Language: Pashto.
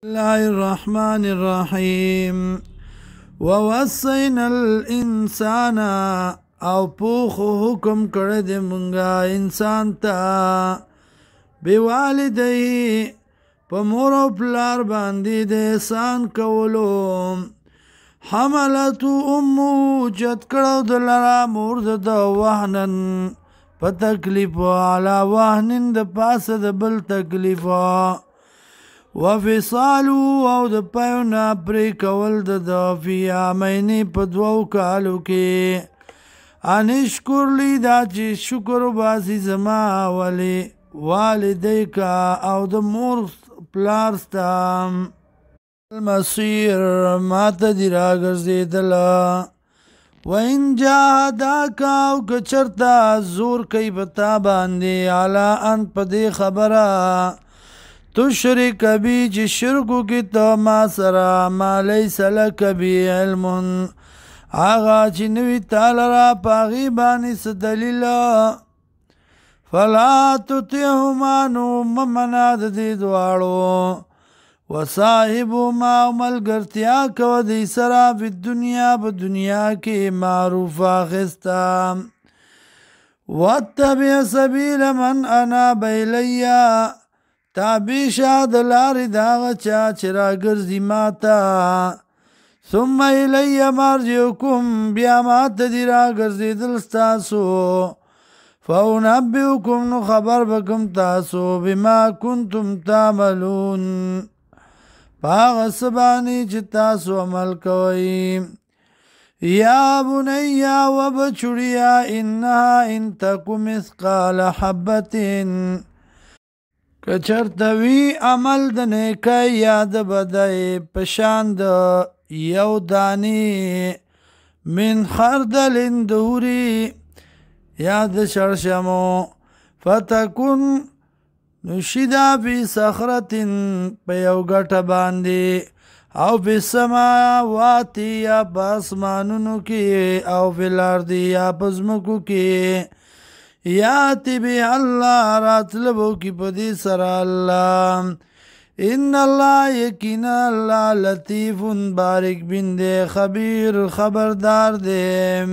الله الرحمن الرحیم ووصینا الانسان او پوخ حکم کړی دی مونږه انسان ته بوالدیه په مور او پلار باندې د احسان کولو حملته امه چت کړو د لرا مور د وهنن په تکلیف علا وهنن د پاسه د بل تکلیف وفصالو او د پیونا پری کول د فی عامین په دوو کالو کې انشکر لی دا چې شکر باسی زما ولی والدیکا او د مور پلار ستا المصیر ما ته دی راګرځېدله وان جاهداکا او که چرته زور کوي په تا باندې علی ان په دې خبره تشرک بی چې شرکو کې ته ما سره ما لیس لک بی علم هغه چې نوي تعالی را په هغې باندې څه دلیل فلا تطعهما نو مه منه د دې دواړو وصاحبهما او ملګرتیا کوه دوی سره په دنیا کې معروف اخسته واتبع سبیل من اناب الیه تابع شه د لارې د هغه چا چې راګرځي ما ته ثم الی مرجعکم بیا ما ته دي راګرځېدل ستاسو فانبئکم نو خبر بکم تاسو بما کنتم تعملون په هغه څه باندې چې تاسو عمل کوئ یا بنیا و بچوړیا انها ان تک مثقال حبة که چرته وي عمل د نیکۍ یا د بدۍ په شان د یو دانې من خردل د هورې یا د شړشمو فتکن نو شي دا فی صخرة په یو ګټه باندې او فی السماوات یا په اسمانونو کې او فی الارض یا په ځمکو کې یاتی بی اللہ راتلبو کی پدی سر اللہ ان اللہ یقین اللہ لطیف بارک بن دے خبیر خبردار دے